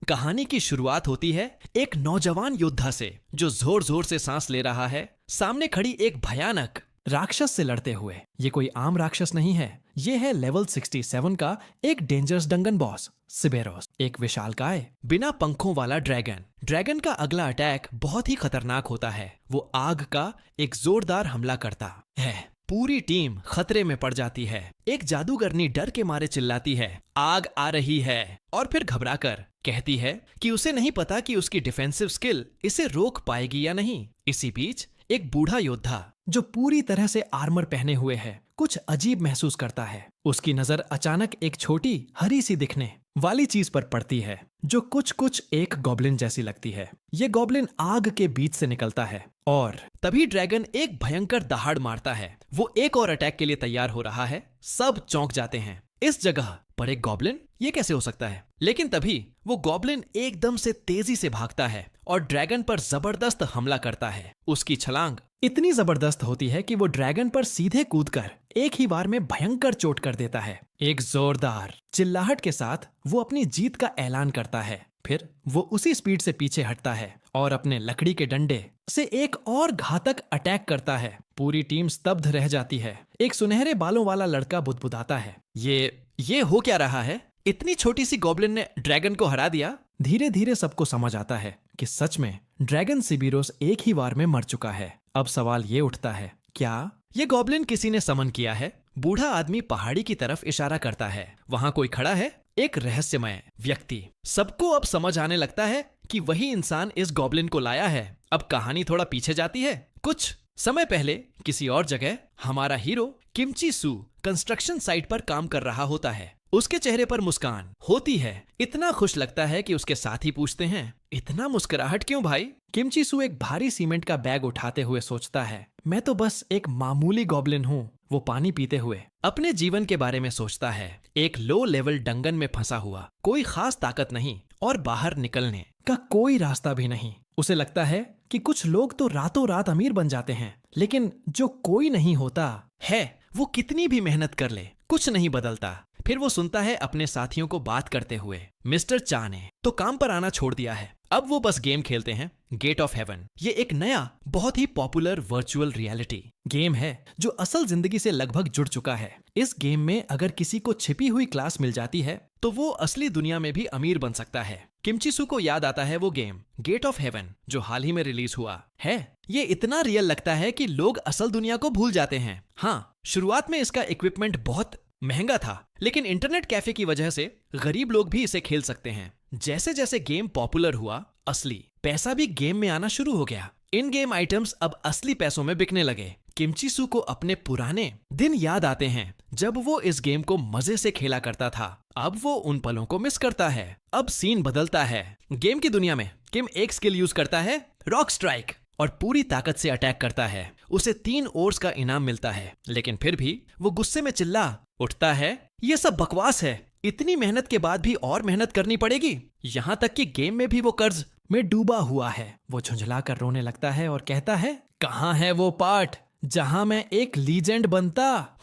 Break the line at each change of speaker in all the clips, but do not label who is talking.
कहानी की शुरुआत होती है एक नौजवान योद्धा से जो जोर जोर से सांस ले रहा है, सामने खड़ी एक भयानक राक्षस से लड़ते हुए। ये कोई आम राक्षस नहीं है, ये है लेवल 67 का एक डेंजरस डंगन बॉस सिबेरोस, एक विशालकाय बिना पंखों वाला ड्रैगन। ड्रैगन का अगला अटैक बहुत ही खतरनाक होता है। वो आग का एक जोरदार हमला करता है। पूरी टीम खतरे में पड़ जाती है। एक जादूगरनी डर के मारे चिल्लाती है, आग आ रही है, और फिर घबराकर कहती है कि उसे नहीं पता कि उसकी डिफेंसिव स्किल इसे रोक पाएगी या नहीं। इसी बीच एक बूढ़ा योद्धा जो पूरी तरह से आर्मर पहने हुए है कुछ अजीब महसूस करता है। उसकी नजर अचानक एक छोटी हरी सी दिखने वाली चीज पर पड़ती है जो कुछ एक गॉब्लिन जैसी लगती है। ये गॉब्लिन आग के बीच से निकलता है और तभी ड्रैगन एक भयंकर दहाड़ मारता है। वो एक और अटैक के लिए तैयार हो रहा है। सब चौंक जाते हैं। इस जगह पर एक गॉब्लिन, ये कैसे हो सकता है? लेकिन तभी वो गॉब्लिन एकदम से तेजी से भागता है और ड्रैगन पर जबरदस्त हमला करता है। उसकी छलांग इतनी जबरदस्त होती है कि वो ड्रैगन पर सीधे कूदकर एक ही बार में भयंकर चोट कर देता है। एक जोरदार चिल्लाहट के साथ वो अपनी जीत का ऐलान करता है। फिर वो उसी स्पीड से पीछे हटता है और अपने लकड़ी के डंडे से एक और घातक अटैक करता है। पूरी टीम स्तब्ध रह जाती है। एक सुनहरे बालों वाला लड़का बुदबुदाता है, ये हो क्या रहा है? इतनी छोटी सी गॉब्लिन ने ड्रैगन को हरा दिया। धीरे धीरे सबको समझ आता है कि सच में ड्रैगन सिबिरोस एक ही बार में मर चुका है। अब सवाल ये उठता है, क्या ये गॉब्लिन किसी ने समन किया है? बूढ़ा आदमी पहाड़ी की तरफ इशारा करता है। वहां कोई खड़ा है, एक रहस्यमय व्यक्ति। सबको अब समझ आने लगता है कि वही इंसान इस गॉब्लिन को लाया है। अब कहानी थोड़ा पीछे जाती है। कुछ समय पहले किसी और जगह हमारा हीरो किमची सू कंस्ट्रक्शन साइट पर काम कर रहा होता है। उसके चेहरे पर मुस्कान होती है। इतना खुश लगता है कि उसके साथी पूछते हैं, इतना मुस्कुराहट क्यों भाई? किमची सू एक भारी सीमेंट का बैग उठाते हुए सोचता है, मैं तो बस एक मामूली गॉब्लिन हूँ। वो पानी पीते हुए अपने जीवन के बारे में सोचता है। एक लो लेवल डंगन में फंसा हुआ, कोई खास ताकत नहीं और बाहर निकलने का कोई रास्ता भी नहीं। उसे लगता है कि कुछ लोग तो रातों रात अमीर बन जाते हैं, लेकिन जो कोई नहीं होता है वो कितनी भी मेहनत कर ले कुछ नहीं बदलता। फिर वो सुनता है अपने साथियों को बात करते हुए, मिस्टर चा ने तो काम पर आना छोड़ दिया है, अब वो बस गेम खेलते हैं, गेट ऑफ हेवन। ये एक नया बहुत ही पॉपुलर वर्चुअल रियलिटी गेम है जो असल जिंदगी से लगभग जुड़ चुका है। इस गेम में अगर किसी को छिपी हुई क्लास मिल जाती है तो वो असली दुनिया में भी अमीर बन सकता है। किमचिसू को याद आता है वो गेम गेट ऑफ हेवन जो हाल ही में रिलीज हुआ है। ये इतना रियल लगता है कि लोग असल दुनिया को भूल जाते हैं। हाँ, शुरुआत में इसका इक्विपमेंट बहुत महंगा था, लेकिन इंटरनेट कैफे की वजह से गरीब लोग भी इसे खेल सकते हैं। जैसे जैसे गेम पॉपुलर हुआ, असली पैसा भी गेम में आना शुरू हो गया। इन गेम आइटम्स अब असली पैसों में बिकने लगे। किमचिसू को अपने पुराने दिन याद आते हैं जब वो इस गेम को मजे से खेला करता था। अब वो उन पलों को मिस करता है। अब सीन बदलता है। गेम की दुनिया में किम एक स्किल यूज करता है, रॉक स्ट्राइक, और पूरी ताकत से अटैक करता है। उसे 3 ओर्स का इनाम मिलता है, लेकिन फिर भी वो गुस्से में चिल्ला उठता है, ये सब बकवास है। इतनी मेहनत के बाद भी और मेहनत करनी पड़ेगी। यहाँ तक कि गेम में भी वो कर्ज में डूबा हुआ है। वो झुंझलाकर रोने लगता है और कहता है, कहाँ है वो पार्ट जहां मैं एक लीजेंड बनता?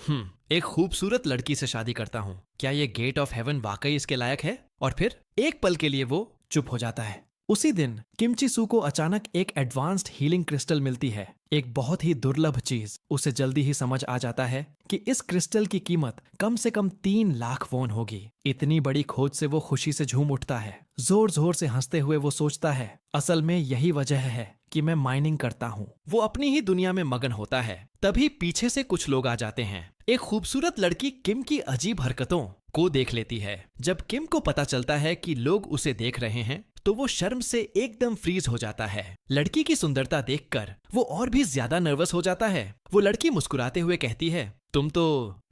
एक खूबसूरत लड़की से शादी करता हूँ। क्या ये गेट ऑफ हेवन वाकई इसके लायक है? और फिर एक पल के लिए वो चुप हो जाता है। उसी दिन किमचिसू को अचानक एक एडवांस्ड हीलिंग क्रिस्टल मिलती है, एक बहुत ही दुर्लभ चीज। उसे जल्दी ही समझ आ जाता है कि इस क्रिस्टल की कीमत कम से कम 3 लाख वॉन होगी। इतनी बड़ी खोज से वो खुशी से झूम उठता है। जोर जोर से हंसते हुए वो सोचता है, असल में यही वजह है कि मैं माइनिंग करता हूँ। वो अपनी ही दुनिया में मगन होता है। तभी पीछे से कुछ लोग आ जाते हैं। एक खूबसूरत लड़की किम की अजीब हरकतों को देख लेती है। जब किम को पता चलता है कि लोग उसे देख रहे हैं तो वो शर्म से एकदम फ्रीज हो जाता है। लड़की की सुंदरता देखकर वो और भी ज्यादा नर्वस हो जाता है। वो लड़की मुस्कुराते हुए कहती है, तुम तो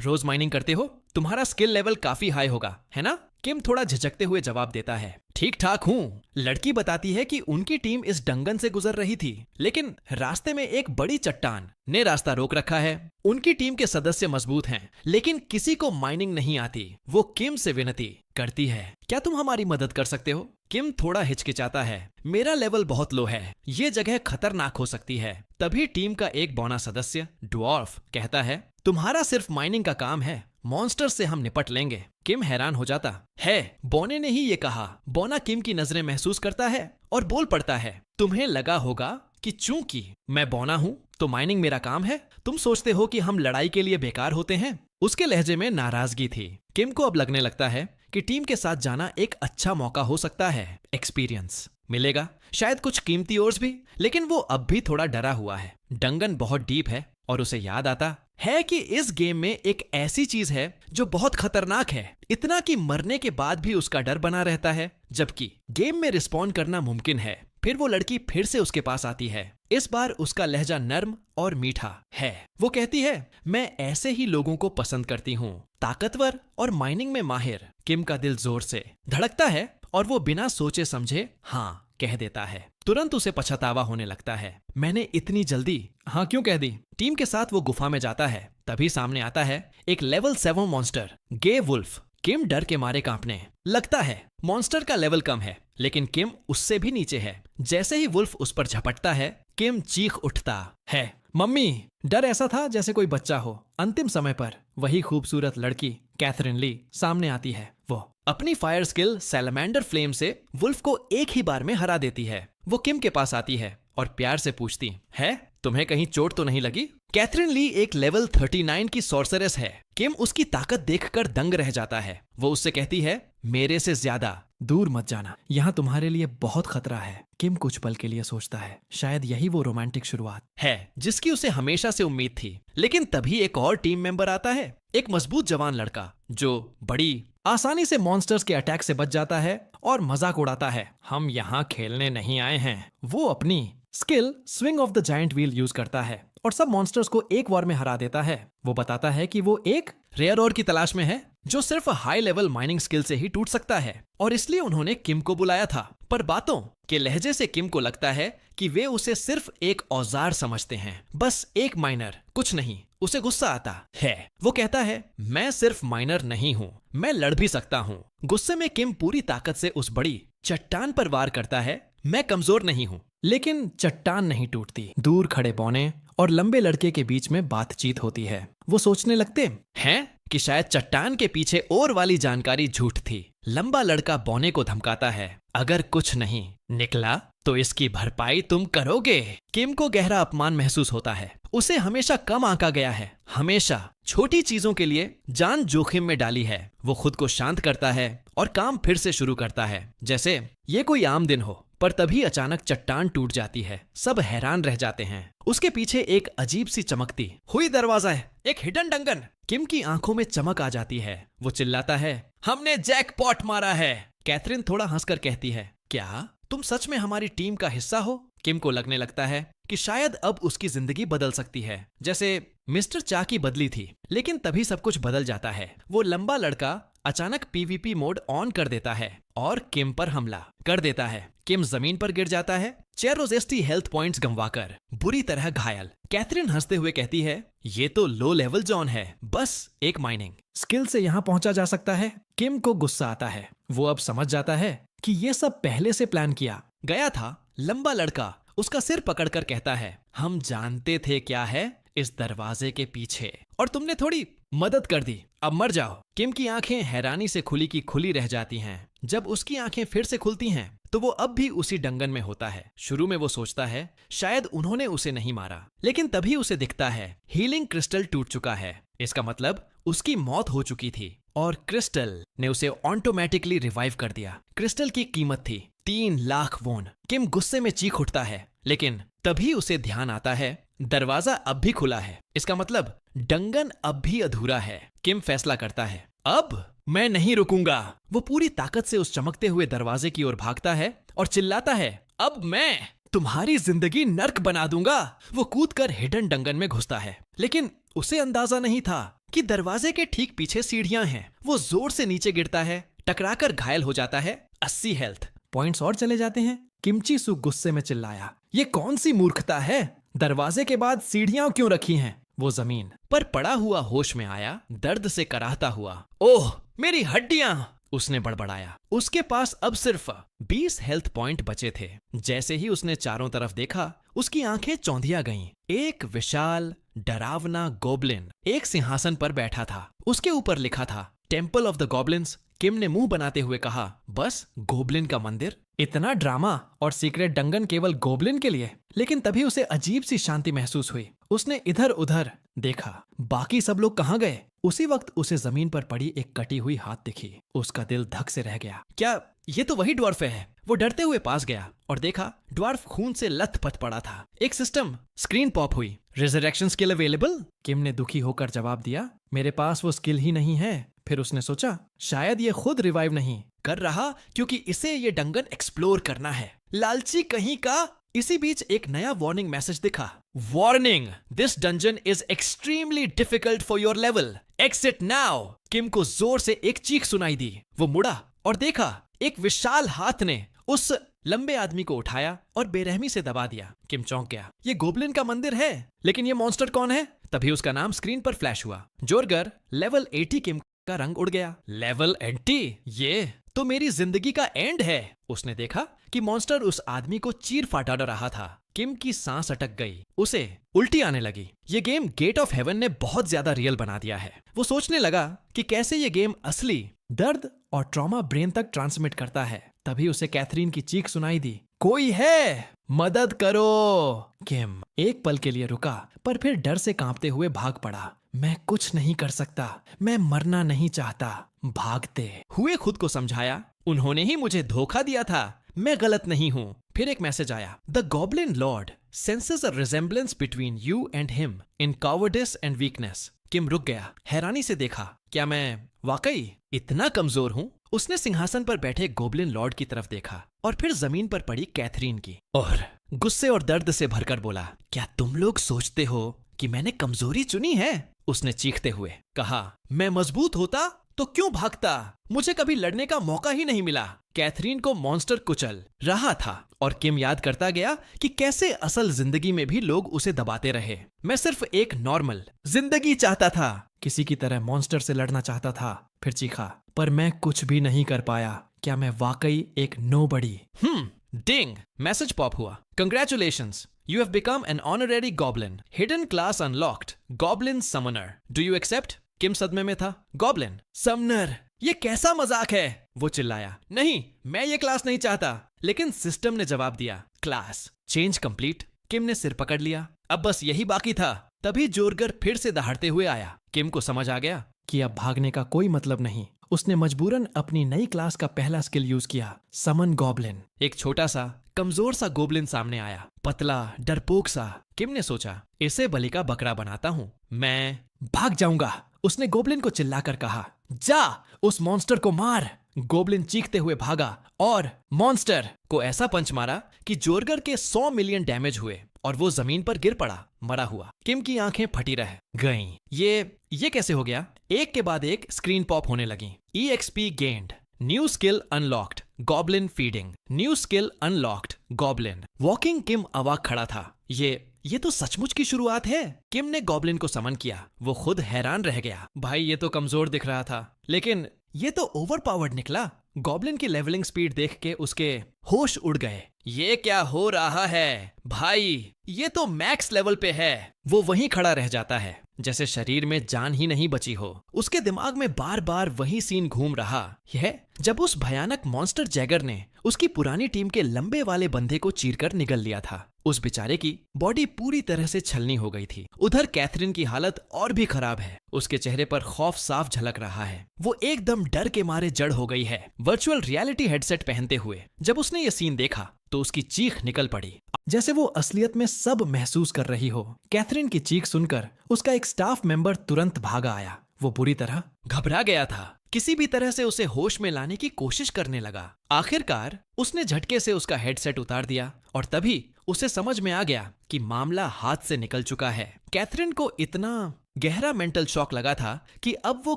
रोज माइनिंग करते हो, तुम्हारा स्किल लेवल काफी हाई होगा, है ना? किम थोड़ा झिझकते हुए जवाब देता है, ठीक ठाक हूँ। लड़की बताती है कि उनकी टीम इस डंगन से गुजर रही थी, लेकिन रास्ते में एक बड़ी चट्टान ने रास्ता रोक रखा है। उनकी टीम के सदस्य मजबूत हैं, लेकिन किसी को माइनिंग नहीं आती। वो किम से विनती करती है, क्या तुम हमारी मदद कर सकते हो? किम थोड़ा हिचकिचाता है, मेरा लेवल बहुत लो है, ये जगह खतरनाक हो सकती है। तभी टीम का एक बौना सदस्य ड्वार्फ कहता है, तुम्हारा सिर्फ माइनिंग का काम है मॉन्स्टर से हम निपट लेंगे। किम हैरान हो जाता है, बोने ने ही ये कहा। बोना किम की नजरें महसूस करता है और बोल पड़ता है, तुम्हें लगा होगा कि चूंकि मैं बोना हूँ तो माइनिंग मेरा काम है। तुम सोचते हो कि हम लड़ाई के लिए बेकार होते हैं। उसके लहजे में नाराजगी थी। किम को अब लगने लगता है कि टीम के साथ जाना एक अच्छा मौका हो सकता है। एक्सपीरियंस मिलेगा, शायद कुछ कीमती ओर्स भी, लेकिन वो अब भी थोड़ा डरा हुआ है। डंगन बहुत डीप है और उसे याद आता है कि इस गेम में एक ऐसी चीज है जो बहुत खतरनाक है, इतना कि मरने के बाद भी उसका डर बना रहता है, जबकि गेम में रिस्पॉन्ड करना मुमकिन है। फिर वो लड़की फिर से उसके पास आती है। इस बार उसका लहजा नर्म और मीठा है। वो कहती है, मैं ऐसे ही लोगों को पसंद करती हूँ, ताकतवर और माइनिंग में माहिर। किम का दिल जोर से धड़कता है और वो बिना सोचे समझे हाँ कह देता है। तुरंत उसे पछतावा होने लगता है, मैंने इतनी जल्दी हाँ क्यों कह दी। टीम के साथ वो गुफा में जाता है, तभी सामने आता है एक लेवल 7 मॉन्स्टर, गे वुल्फ। किम डर के मारे कांपने लगता है। मॉन्स्टर का लेवल कम है, लेकिन किम उससे भी नीचे है। जैसे ही वुल्फ उस पर झपटता है, किम चीख उठता है, मम्मी। डर ऐसा था जैसे कोई बच्चा हो। अंतिम समय पर वही खूबसूरत लड़की कैथरीन ली सामने आती है। वो अपनी फायर स्किल सैलमेंडर फ्लेम से वुल्फ को एक ही बार में हरा देती है। वो किम के पास आती है और प्यार से पूछती है, तुम्हें कहीं चोट तो नहीं लगी? कैथरीन ली एक लेवल 39 की सॉर्सरेस है। किम उसकी ताकत देखकर दंग रह जाता है। वो उससे कहती है, मेरे से ज्यादा दूर मत जाना, यहाँ तुम्हारे लिए बहुत खतरा है। किम कुछ पल के लिए सोचता है, शायद यही वो रोमांटिक शुरुआत है जिसकी उसे हमेशा से उम्मीद थी। लेकिन तभी एक और टीम मेंबर आता है, एक मजबूत जवान लड़का जो बड़ी आसानी से मॉन्स्टर्स के अटैक से बच जाता है और मजाक उड़ाता है। हम यहाँ खेलने नहीं आए हैं। वो अपनी skill swing of the giant wheel use करता है और सब मॉन्स्टर्स को एक वार में हरा देता है। वो बताता है कि वो एक रेयर ओर की तलाश में है जो सिर्फ हाई लेवल माइनिंग स्किल से ही टूट सकता है, और इसलिए उन्होंने किम को बुलाया था। पर बातों के लहजे से किम को लगता है कि वे उसे सिर्फ एक औजार समझते हैं, बस एक माइनर, कुछ नहीं। उसे गुस्सा आता है। वो कहता है, मैं सिर्फ माइनर नहीं हूँ, मैं लड़ भी सकता हूँ। गुस्से में किम पूरी ताकत से उस बड़ी चट्टान पर वार करता है। मैं कमजोर नहीं हूँ। लेकिन चट्टान नहीं टूटती। दूर खड़े बौने और लंबे लड़के के बीच में बातचीत होती है। वो सोचने लगते हैं कि शायद चट्टान के पीछे और वाली जानकारी झूठ थी। लंबा लड़का बौने को धमकाता है, अगर कुछ नहीं निकला तो इसकी भरपाई तुम करोगे। किम को गहरा अपमान महसूस होता है। उसे हमेशा कम आंका गया है, हमेशा छोटी चीजों के लिए जान जोखिम में डाली है। वो खुद को शांत करता है और काम फिर से शुरू करता है जैसे ये कोई आम दिन हो। पर तभी अचानक चट्टान टूट जाती है। सब हैरान रह जाते हैं। उसके पीछे एक अजीब सी चमकती हुई दरवाजा है, एक हिडन डंगन। किम की आंखों में चमक आ जाती है। वो चिल्लाता है, हमने जैकपॉट मारा है। कैथरीन थोड़ा हंसकर कहती है, क्या तुम सच में हमारी टीम का हिस्सा हो? किम को लगने लगता है कि शायद अब उसकी जिंदगी बदल सकती है, जैसे मिस्टर चा की बदली थी। लेकिन तभी सब कुछ बदल जाता है। वो लंबा लड़का अचानक पीवीपी मोड ऑन कर देता है और किम पर हमला कर देता है। किम जमीन पर गिर जाता है, चेरोजेस्टी हेल्थ पॉइंट्स गंवाकर बुरी तरह घायल। कैथरीन हंसते हुए कहती है, ये तो लो लेवल जॉन है, बस एक माइनिंग स्किल से यहाँ पहुंचा जा सकता है। किम को गुस्सा आता है। वो अब समझ जाता है कि ये सब पहले से प्लान किया गया था। लंबा लड़का उसका सिर पकड़कर कहता है, हम जानते थे क्या है इस दरवाजे के पीछे, और तुमने थोड़ी मदद कर दी, अब मर जाओ। किम की आंखें हैरानी से खुली की खुली रह जाती हैं। जब उसकी आंखें फिर से खुलती हैं तो वो अब भी उसी डंगन में होता है। शुरू में वो सोचता है शायद उन्होंने उसे नहीं मारा, लेकिन तभी उसे दिखता है हीलिंग क्रिस्टल टूट चुका है। इसका मतलब उसकी मौत हो चुकी थी और क्रिस्टल ने उसे ऑटोमेटिकली रिवाइव कर दिया। क्रिस्टल की कीमत थी 3 लाख वोन। किम गुस्से में चीख उठता है, लेकिन तभी उसे ध्यान आता है दरवाजा अब भी खुला है। इसका मतलब डंगन अब भी अधूरा है। किम फैसला करता है, अब मैं नहीं रुकूंगा। वो पूरी ताकत से उस चमकते हुए दरवाजे की ओर भागता है और चिल्लाता है, अब मैं तुम्हारी जिंदगी नर्क बना दूंगा। वो कूदकर हिडन डंगन में घुसता है, लेकिन उसे अंदाजा नहीं था कि दरवाजे के ठीक पीछे सीढ़ियां हैं। वो जोर से नीचे गिरता है, टकराकर घायल हो जाता है। 80 हेल्थ पॉइंट्स और चले जाते हैं। किमची सु गुस्से में चिल्लाया, ये कौन सी मूर्खता है? दरवाजे के बाद सीढ़ियां क्यों रखी हैं? वो जमीन पर पड़ा हुआ होश में आया, दर्द से कराहता हुआ, ओह मेरी हड्डियां, उसने बड़बड़ाया। उसके पास अब सिर्फ 20 हेल्थ पॉइंट बचे थे। जैसे ही उसने चारों तरफ देखा, उसकी आंखें चौंधिया गईं। एक विशाल डरावना गोब्लिन एक सिंहासन पर बैठा था। उसके ऊपर लिखा था टेम्पल ऑफ द गॉब्लिन्स। किम ने मुंह बनाते हुए कहा, बस गोब्लिन का मंदिर? इतना ड्रामा और सीक्रेट डंगन केवल गोब्लिन के लिए? लेकिन तभी उसे अजीब सी शांति महसूस हुई। उसने इधर उधर देखा, बाकी सब लोग कहाँ गए? उसी वक्त उसे जमीन पर पड़ी एक कटी हुई हाथ दिखी। उसका दिल धक से रह गया। क्या ये तो वही ड्वार्फ है? वो डरते हुए पास गया और देखा ड्वार्फ खून से लथपथ पड़ा था। एक सिस्टम स्क्रीन पॉप हुई। Resurrection skill available? किम ने दुखी होकर जवाब दिया, मेरे पास वो स्किल ही नहीं है। फिर उसने सोचा, शायद ये खुद रिवाइव नहीं कर रहा क्योंकि इसे ये डंगन एक्सप्लोर करना है। लालची कहीं का। इसी बीच एक नया वार्निंग मैसेज दिखा। Warning, this dungeon is extremely difficult for your level, exit now. Kim को जोर से एक चीख सुनाई दी। वो मुड़ा और देखा एक विशाल हाथ ने उस लंबे आदमी को उठाया और बेरहमी से दबा दिया। किम चौंक गया। ये गोब्लिन का मंदिर है, लेकिन ये मॉन्स्टर कौन है? तभी उसका नाम स्क्रीन पर फ्लैश हुआ। जोरगर लेवल 80। किम का रंग उड़ गया। लेवल 80? ये तो मेरी जिंदगी का एंड है। उसने देखा कि मॉन्स्टर उस आदमी को चीर फाड़ रहा था। किम की सांस अटक गई। उसे उल्टी आने लगी। ये गेम गेट ऑफ हेवन ने बहुत ज्यादा रियल बना दिया है। वो सोचने लगा कि कैसे ये गेम असली दर्द और ट्रॉमा ब्रेन तक ट्रांसमिट करता है। तभी उसे कैथरीन की चीख सुनाई दी, कोई है, मदद करो। किम एक पल के लिए रुका, पर फिर डर से कांपते हुए भाग पड़ा। मैं कुछ नहीं कर सकता, मैं मरना नहीं चाहता। भागते हुए खुद को समझाया, उन्होंने ही मुझे धोखा दिया था, मैं गलत नहीं हूँ। फिर एक मैसेज आया, the goblin lord senses a resemblance between you and him in cowardice and weakness. Kim रुक गया, हैरानी से देखा, क्या मैं वाकई इतना कमजोर हूँ? उसने सिंहासन पर बैठे गोब्लिन लॉर्ड की तरफ देखा और फिर जमीन पर पड़ी कैथरीन की और गुस्से और दर्द से भरकर बोला, क्या तुम लोग सोचते हो कि मैंने कमजोरी चुनी है? उसने चीखते हुए कहा, मैं मजबूत होता तो क्यों भागता? मुझे कभी लड़ने का मौका ही नहीं मिला। कैथरीन को मॉन्स्टर कुचल रहा था और किम याद करता गया कि कैसे असल जिंदगी में भी लोग उसे दबाते रहे। मैं सिर्फ एक नॉर्मल जिंदगी चाहता था, किसी की तरह मॉन्स्टर से लड़ना चाहता था। फिर चीखा, पर मैं कुछ भी नहीं कर पाया। क्या मैं वाकई एक नोबडी? डिंग मैसेज पॉप हुआ, congratulations, you have become an honorary goblin, hidden class unlocked, goblin summoner, do you accept? किम सदमे में था। गॉब्लिन समनर, ये कैसा मजाक है? वो चिल्लाया, नहीं, मैं ये क्लास नहीं चाहता। लेकिन सिस्टम ने जवाब दिया, क्लास चेंज कंप्लीट। किम ने सिर पकड़ लिया, अब बस यही बाकी था। तभी जोरगर फिर से दहाड़ते हुए आया। किम को समझ आ गया कि अब भागने का कोई मतलब नहीं। उसने मजबूरन अपनी नई क्लास का पहला स्किल यूज किया, समन गॉब्लिन। एक छोटा सा कमजोर सा गोब्लिन सामने आया, पतला डरपोक सा। किम ने सोचा, इसे बलि का बकरा बनाता हूँ, मैं भाग जाऊंगा। उसने गोब्लिन को चिल्लाकर कहा, जा उस मॉन्स्टर को मार। गोब्लिन चीखते हुए भागा और मॉन्स्टर को ऐसा पंच मारा कि जोरगर के 100 मिलियन डैमेज हुए और वो जमीन पर गिर पड़ा, मरा हुआ। किम की आंखें फटी रह गईं। ये कैसे हो गया? एक के बाद एक स्क्रीन पॉप होने लगी। EXP gained, new skill unlocked, goblin feeding, new skill unlocked, goblin walking. Kim अवाक खड़ा था। ये तो सचमुच की शुरुआत है। किम ने गॉब्लिन को समन किया। वो खुद हैरान रह गया, भाई ये तो कमजोर दिख रहा था, लेकिन ये तो ओवरपावर्ड निकला। गॉब्लिन की लेवलिंग स्पीड देख के उसके होश उड़ गए। ये क्या हो रहा है भाई? ये तो मैक्स लेवल पे है। वो वहीं खड़ा रह जाता है जैसे शरीर में जान ही नहीं बची हो। उसके दिमाग में बार बार वही सीन घूम रहा है जब उस भयानक मॉन्स्टर जैगर ने उसकी पुरानी टीम के लंबे वाले बंधे को चीरकर निगल लिया था। उस बेचारे की बॉडी पूरी तरह से छलनी हो गई थी। उधर कैथरीन की हालत और भी खराब है। उसके चेहरे पर खौफ साफ झलक रहा है। वो एकदम डर के मारे जड़ हो गई है। वर्चुअल रियलिटी हेडसेट पहनते हुए जब उसने ये सीन देखा तो उसकी चीख निकल पड़ी, जैसे वो असलियत में सब महसूस कर रही हो। कैथरीन की चीख सुनकर उसका एक स्टाफ मेंबर तुरंत भागा आया। वो बुरी तरह घबरा गया था, किसी भी तरह से उसे होश में लाने की कोशिश करने लगा। आखिरकार उसने झटके से उसका हेडसेट उतार दिया और तभी उसे समझ में आ गया कि मामला हाथ से निकल चुका है। कैथरीन को इतना गहरा मेंटल शॉक लगा था कि अब वो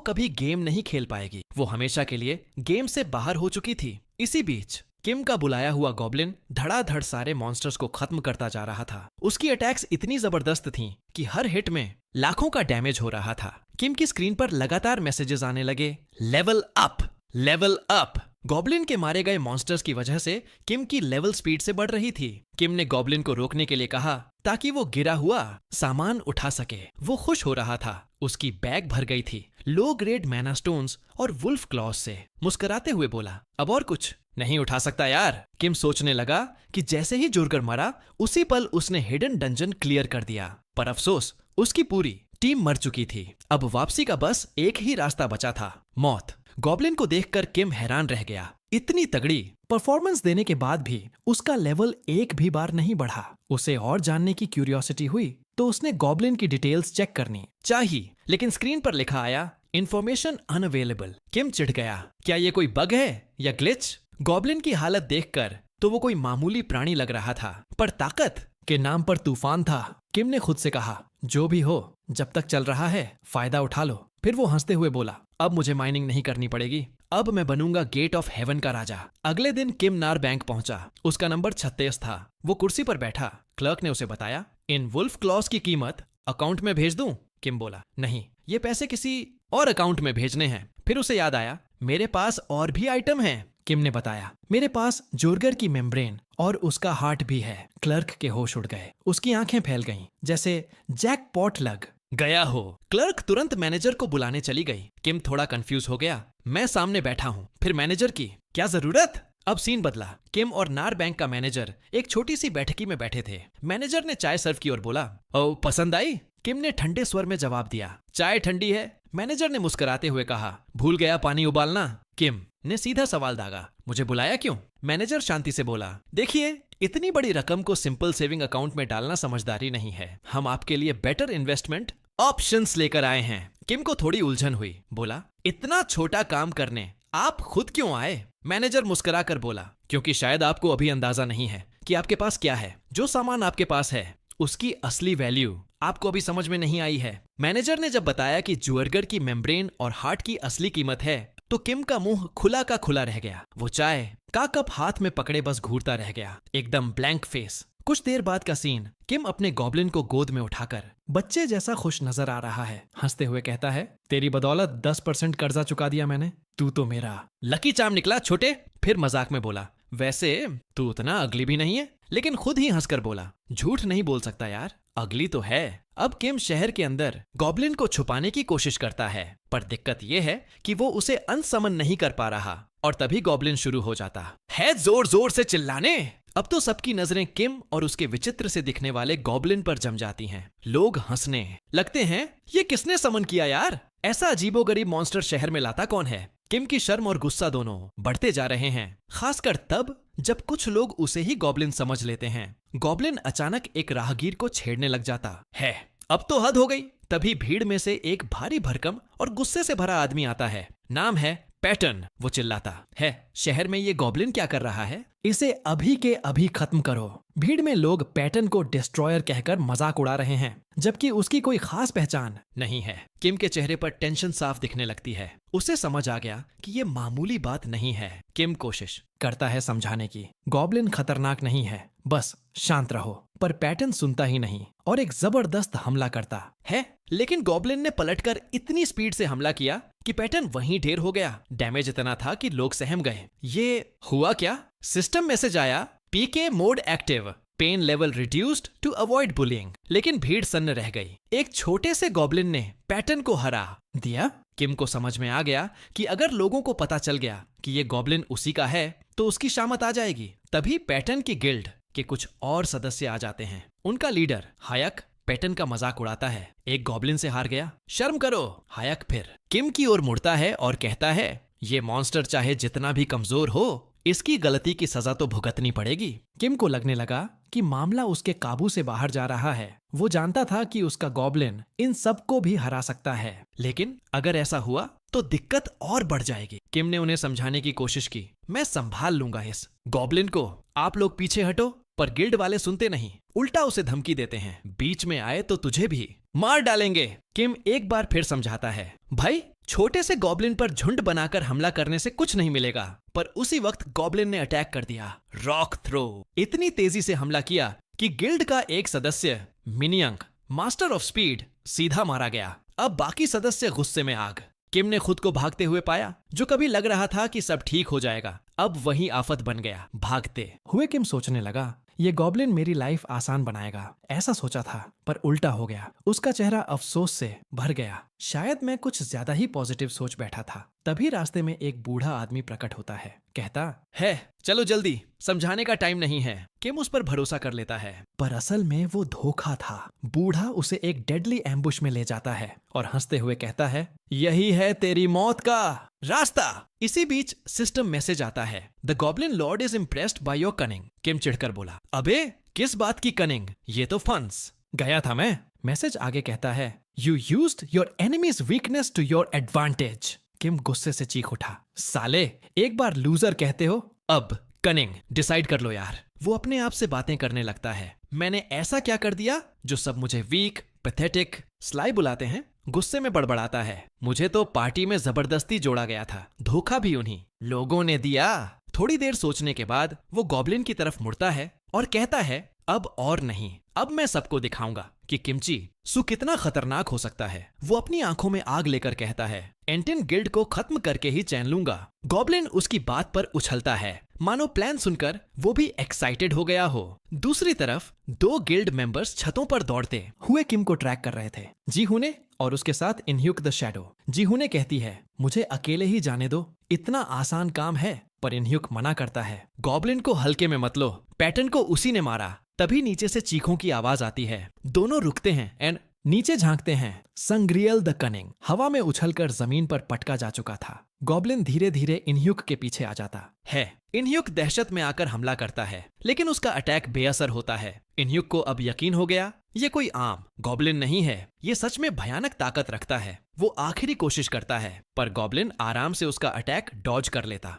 कभी गेम नहीं खेल पाएगी। वो हमेशा के लिए गेम से बाहर हो चुकी थी। इसी बीच किम का बुलाया हुआ गॉब्लिन धड़ाधड़ सारे मॉन्स्टर्स को खत्म करता जा रहा था। उसकी अटैक्स इतनी जबरदस्त थीं कि हर हिट में लाखों का डैमेज हो रहा था। किम की स्क्रीन पर लगातार मैसेजेस आने लगे, level up, level up. Goblin के मारे गए मॉन्स्टर्स की वजह से किम की लेवल स्पीड से बढ़ रही थी। किम ने गॉब्लिन को रोकने के लिए कहा ताकि वो गिरा हुआ सामान उठा सके। वो खुश हो रहा था, उसकी बैग भर गई थी लो ग्रेड मैना स्टोन्स और वुल्फ क्लॉज से। मुस्कुराते हुए बोला, अब और कुछ नहीं उठा सकता यार। किम सोचने लगा कि जैसे ही जुर्गर मरा उसी पल उसने हिडन डंजन क्लियर कर दिया, पर अफसोस उसकी पूरी टीम मर चुकी थी। अब वापसी का बस एक ही रास्ता बचा था, मौत। गॉब्लिन को देखकर किम हैरान रह गया। इतनी तगड़ी परफॉर्मेंस देने के बाद भी उसका लेवल एक भी बार नहीं बढ़ा। उसे और जानने की क्यूरियोसिटी हुई तो उसने गॉब्लिन की डिटेल्स चेक करनी चाहिए, लेकिन स्क्रीन पर लिखा आया इंफॉर्मेशन अनअवेलेबल। किम चिढ़ गया, क्या ये कोई बग है या ग्लिच? गॉब्लिन की हालत देखकर तो वो कोई मामूली प्राणी लग रहा था, पर ताकत के नाम पर तूफान था। किम ने खुद से कहा, जो भी हो जब तक चल रहा है फायदा उठा लो। फिर वो हंसते हुए बोला, अब मुझे माइनिंग नहीं करनी पड़ेगी, अब मैं बनूंगा गेट ऑफ हेवन का राजा। अगले दिन किम नार बैंक पहुंचा। उसका नंबर 36 था। वो कुर्सी पर बैठा। क्लर्क ने उसे बताया, इन वुल्फ क्लॉज की कीमत अकाउंट में भेज दूं? किम बोला, नहीं, ये पैसे किसी और अकाउंट में भेजने हैं। फिर उसे याद आया, मेरे पास और भी आइटम हैं। किम ने बताया, मेरे पास जोरगर की मेम्ब्रेन और उसका हार्ट भी है। क्लर्क के होश उड़ गए, उसकी आंखें फैल गईं, जैसे जैकपॉट लग गया हो। क्लर्क तुरंत मैनेजर को बुलाने चली गई। किम थोड़ा कंफ्यूज हो गया, मैं सामने बैठा हूँ, फिर मैनेजर की क्या जरूरत? अब सीन बदला। किम और नार बैंक का मैनेजर एक छोटी सी बैठकी में बैठे थे। मैनेजर ने चाय सर्व की और बोला, ओ पसंद आई? किम ने ठंडे स्वर में जवाब दिया, चाय ठंडी है। मैनेजर ने मुस्कुराते हुए कहा, भूल गया पानी उबालना? किम ने सीधा सवाल दागा, मुझे बुलाया क्यों? मैनेजर शांति से बोला, देखिए, इतनी बड़ी रकम को सिंपल सेविंग अकाउंट में डालना समझदारी नहीं है। हम आपके लिए बेटर इन्वेस्टमेंट ऑप्शंस लेकर आए हैं। किम को थोड़ी उलझन हुई, बोला, इतना छोटा काम करने आप खुद क्यों आए? मैनेजर मुस्कुरा कर बोला, क्योंकि शायद आपको अभी अंदाजा नहीं है कि आपके पास क्या है। जो सामान आपके पास है उसकी असली वैल्यू आपको अभी समझ में नहीं आई है। मैनेजर ने जब बताया कि जुअरगर की मेम्ब्रेन और हार्ट की असली कीमत है तो किम का मुंह खुला का खुला रह गया। वो चाय का कप हाथ में पकड़े बस घूरता रह गया, एकदम ब्लैंक फेस। कुछ देर बाद का सीन, किम अपने गॉब्लिन को गोद में उठाकर बच्चे जैसा खुश नजर आ रहा है। हंसते हुए कहता है, तेरी बदौलत 10% कर्जा चुका दिया मैंने। तू तो मेरा लकी चार्म निकला छोटे। फिर मजाक में बोला, वैसे तू उतना अगली भी नहीं है। लेकिन खुद ही हंसकर बोला, झूठ नहीं बोल सकता यार, अगली तो है। अब किम शहर के अंदर गॉब्लिन को छुपाने की कोशिश करता है, पर दिक्कत यह है कि वो उसे अनसमन नहीं कर पा रहा। और तभी गॉब्लिन शुरू हो जाता है जोर जोर से चिल्लाने। अब तो सबकी नजरें किम और उसके विचित्र से दिखने वाले गॉब्लिन पर जम जाती हैं। लोग हंसने लगते हैं, ये किसने समन किया यार? ऐसा अजीबोगरीब मॉन्स्टर शहर में लाता कौन है? किम की शर्म और गुस्सा दोनों बढ़ते जा रहे हैं, खासकर तब जब कुछ लोग उसे ही गॉब्लिन समझ लेते हैं। गॉब्लिन अचानक एक राहगीर को छेड़ने लग जाता है। अब तो हद हो गई। तभी भीड़ में से एक भारी भरकम और गुस्से से भरा आदमी आता है। नाम है पैटर्न। वो चिल्लाता है, शहर में ये गॉब्लिन क्या कर रहा है? इसे अभी के अभी खत्म करो। भीड़ में लोग पैटर्न को डिस्ट्रॉयर कहकर मजाक उड़ा रहे हैं, जबकि उसकी कोई खास पहचान नहीं है। किम के चेहरे पर टेंशन साफ दिखने लगती है। उसे समझ आ गया कि ये मामूली बात नहीं है। किम कोशिश करता है समझाने की, गॉब्लिन खतरनाक नहीं है, बस शांत रहो। पर पैटर्न सुनता ही नहीं और एक जबरदस्त हमला करता है। लेकिन गॉब्लिन ने पलटकर इतनी स्पीड से हमला किया कि पैटर्न वहीं ढेर हो गया। डैमेज इतना था कि लोग सहम गए। ये हुआ क्या? सिस्टम मैसेज आया, PK mode active, pain level reduced to avoid bullying. लेकिन भीड़ सन्न रह गई। एक छोटे से गॉब्लिन ने पैटर्न को हरा दिया। किम को समझ में आ गया कि अगर लोगों को पता चल गया कि ये गॉब्लिन उसी का है तो उसकी शामत आ जाएगी। तभी पैटर्न की गिल्ड के कुछ और सदस्य आ जाते हैं। उनका लीडर हायक पैटर्न का मजाक उड़ाता है, एक गॉब्लिन से हार गया, शर्म करो। हायक फिर किम की ओर मुड़ता है और कहता है, ये मॉन्स्टर चाहे जितना भी कमजोर हो, इसकी गलती की सजा तो भुगतनी पड़ेगी। किम को लगने लगा कि मामला उसके काबू से बाहर जा रहा है। वो जानता था कि उसका गॉब्लिन इन सबको भी हरा सकता है, लेकिन अगर ऐसा हुआ तो दिक्कत और बढ़ जाएगी। किम ने उन्हें समझाने की कोशिश की, मैं संभाल लूंगा इस गॉब्लिन को, आप लोग पीछे हटो। पर गिल्ड वाले सुनते नहीं, उल्टा उसे धमकी देते हैं, बीच में आए तो तुझे भी मार डालेंगे। किम एक बार फिर समझाता है, भाई छोटे से गॉब्लिन पर झुंड बनाकर हमला करने से कुछ नहीं मिलेगा। पर उसी वक्त गॉब्लिन ने अटैक कर दिया, रॉक थ्रो। इतनी तेजी से हमला किया कि गिल्ड का एक सदस्य मिनियंग, मास्टर ऑफ स्पीड, सीधा मारा गया। अब बाकी सदस्य गुस्से में आग। किम ने खुद को भागते हुए पाया। जो कभी लग रहा था कि सब ठीक हो जाएगा, अब वही आफत बन गया। भागते हुए किम सोचने लगा, ये गॉब्लिन मेरी लाइफ आसान बनाएगा। ऐसा सोचा था, पर उल्टा हो गया। उसका चेहरा अफसोस से भर गया। शायद मैं कुछ ज्यादा ही पॉजिटिव सोच बैठा था। तभी रास्ते में एक बूढ़ा आदमी प्रकट होता है। कहता है, चलो जल्दी, समझाने का टाइम नहीं है। किम उस पर भरोसा कर लेता है, पर असल में वो धोखा था। बूढ़ा उसे एक डेडली एम्बुश में ले जाता है और हंसते हुए कहता है, यही है तेरी मौत का रास्ता। इसी बीच सिस्टम मैसेज आता है, the goblin lord is impressed by your cunning. Kim चिढ़कर बोला, अबे किस बात की कनिंग, ये तो फंस गया था मैं। मैसेज आगे कहता है, you used your enemy's weakness to your advantage. Kim गुस्से से चीख उठा, साले एक बार लूजर कहते हो, अब कनिंग डिसाइड कर लो यार। वो अपने आप से बातें करने लगता है, मैंने ऐसा क्या कर दिया जो सब मुझे वीक, पैथेटिक, स्लाई बुलाते हैं। गुस्से में बड़बड़ाता है, मुझे तो पार्टी में जबरदस्ती जोड़ा गया था, धोखा भी उन्हीं लोगों ने दिया। थोड़ी देर सोचने के बाद वो गॉब्लिन की तरफ मुड़ता है और कहता है, अब और नहीं, अब मैं सबको दिखाऊंगा कि किमची सु कितना खतरनाक हो सकता है। वो अपनी आंखों में आग लेकर कहता है, एंटिन गिल्ड को खत्म करके ही चैन लूंगा। गॉब्लिन उसकी बात पर उछलता है, मानो प्लान सुनकर वो भी एक्साइटेड हो गया हो। दूसरी तरफ 2 गिल्ड मेंबर्स छतों पर दौड़ते हुए किम को ट्रैक कर रहे थे, जीहुने और उसके साथ इनह्युक द शैडो। जीहुने कहती है, मुझे अकेले ही जाने दो, इतना आसान काम है। पर इनह्युक मना करता है, गॉब्लिन को हल्के में मत लो, पैटर्न को उसी ने मारा। तभी नीचे से चीखों की आवाज आती है। दोनों रुकते हैं एंड नीचे झांकते हैं। संग्रियल द कनिंग हवा में उछलकर जमीन पर पटका जा चुका था। गॉब्लिन धीरे धीरे इनह्युक के पीछे आ जाता है। इनह्युक दहशत में आकर हमला करता है, लेकिन उसका अटैक बेअसर होता है। इनह्युक को अब यकीन हो गया, ये कोई आम गॉब्लिन नहीं है, ये सच में भयानक ताकत रखता है। वो आखिरी कोशिश करता है, पर गॉब्लिन आराम से उसका अटैक डॉज कर लेता।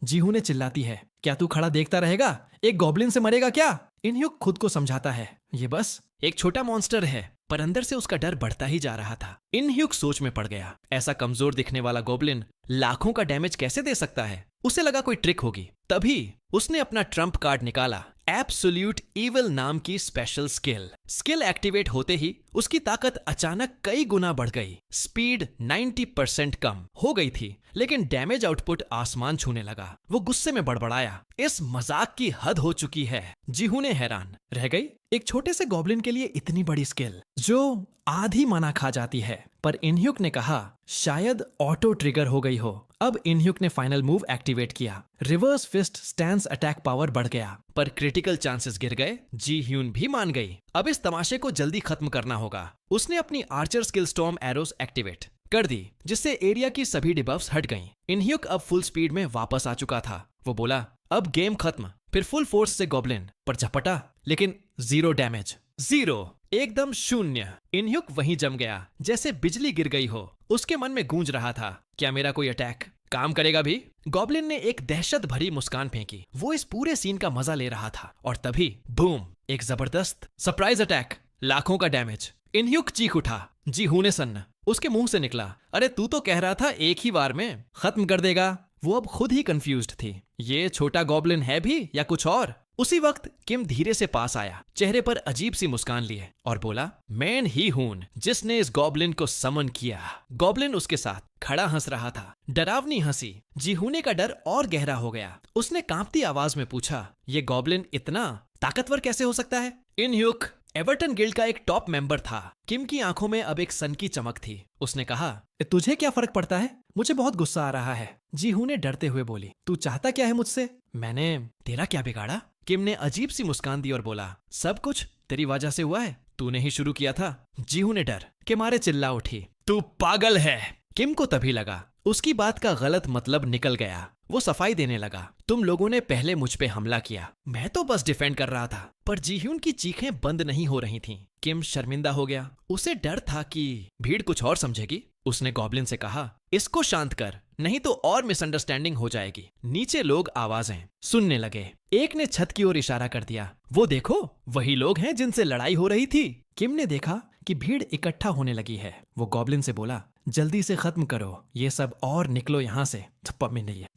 जीहू ने चिल्लाती है, क्या तू खड़ा देखता रहेगा? एक गॉब्लिन से मरेगा क्या? इनह्युक खुद को समझाता है, ये बस एक छोटा मॉन्स्टर है, पर अंदर से उसका डर बढ़ता ही जा रहा था। इनह्युक सोच में पड़ गया, ऐसा कमजोर दिखने वाला गॉब्लिन लाखों का डैमेज कैसे दे सकता है? उसे लगा कोई ट्रिक होगी। तभी उसने अपना ट्रम्प कार्ड निकाला, एब्सोल्यूट इविल नाम की स्पेशल स्किल। स्किल एक्टिवेट होते ही उसकी ताकत अचानक कई गुना बढ़ गई। स्पीड 90% कम हो गई थी, लेकिन डैमेज आउटपुट आसमान छूने लगा। वो गुस्से में बड़बड़ाया, इस मजाक की हद हो चुकी है। जीहू ने हैरान रह गई, एक छोटे से गॉब्लिन के लिए इतनी बड़ी स्किल जो आधी मना खा जाती है। पर इनह्युक ने कहा, शायद ऑटो ट्रिगर हो गई हो। अब इनह्युक ने फाइनल मूव एक्टिवेट किया। Reverse fist stance attack power बढ़ गया, पर क्रिटिकल चांसेस गिर गए। जी ह्यून भी मान गई, अब इस तमाशे को जल्दी खत्म करना होगा। उसने अपनी Archer skill storm arrows activate कर दी, जिससे एरिया की सभी डिबफ्स हट गईं। इनह्युक अब फुल स्पीड में वापस आ चुका था। वो बोला, अब गेम खत्म। फिर फुल फोर्स से गॉब्लिन पर झपटा, लेकिन 0 डैमेज, 0, एकदम शून्य। इनह्युक वहीं जम गया, जैसे बिजली गिर गई हो। उसके मन में गूंज रहा था, क्या मेरा कोई अटैक काम करेगा भी? गॉब्लिन ने एक दहशत भरी मुस्कान फेंकी। वो इस पूरे सीन का मजा ले रहा था, और तभी बूम, एक जबरदस्त सरप्राइज अटैक, लाखों का डैमेज। इनह्युक चीख उठा। जीहू ने सन्न उसके मुंह से निकला, अरे तू तो कह रहा था एक ही बार में खत्म कर देगा। वो अब खुद ही कंफ्यूज्ड थी, ये छोटा गॉब्लिन है भी या कुछ और? उसी वक्त किम धीरे से पास आया, चेहरे पर अजीब सी मुस्कान लिए, और बोला, मैं ही हूं जिसने इस गॉब्लिन को समन किया। गॉब्लिन उसके साथ खड़ा हंस रहा था, डरावनी हंसी। जीहूने का डर और गहरा हो गया। उसने कांपती आवाज में पूछा, ये गॉब्लिन इतना ताकतवर कैसे हो सकता है? इनह्युक एवर्टन गिल्ड का एक टॉप मेंबर था। किम की आंखों में अब एक सन की चमक थी। उसने कहा, तुझे क्या फर्क पड़ता है? मुझे बहुत गुस्सा आ रहा है। जीहू ने डरते हुए बोली, तू चाहता क्या है मुझसे? मैंने तेरा क्या बिगाड़ा? किम ने अजीब सी मुस्कान दी और बोला, सब कुछ तेरी वजह से हुआ है, तूने ही शुरू किया था। जीहू ने डर के मारे चिल्ला उठी, तू पागल है। किम को तभी लगा उसकी बात का गलत मतलब निकल गया। वो सफाई देने लगा, तुम लोगों ने पहले मुझ पे हमला किया, मैं तो बस डिफेंड कर रहा था। पर जीह्यून की चीखें बंद नहीं हो रही थीं। किम शर्मिंदा हो गया। उसे डर था कि भीड़ कुछ और समझेगी। उसने गॉब्लिन से कहा, इसको शांत कर, नहीं तो और मिसअंडरस्टैंडिंग हो जाएगी। नीचे लोग आवाजें सुनने लगे। एक ने छत की ओर इशारा कर दिया, वो देखो, वही लोग हैं जिनसे लड़ाई हो रही थी। किम ने देखा कि भीड़ इकट्ठा होने लगी है। वो गॉब्लिन से बोला, जल्दी से खत्म करो ये सब और निकलो यहाँ से।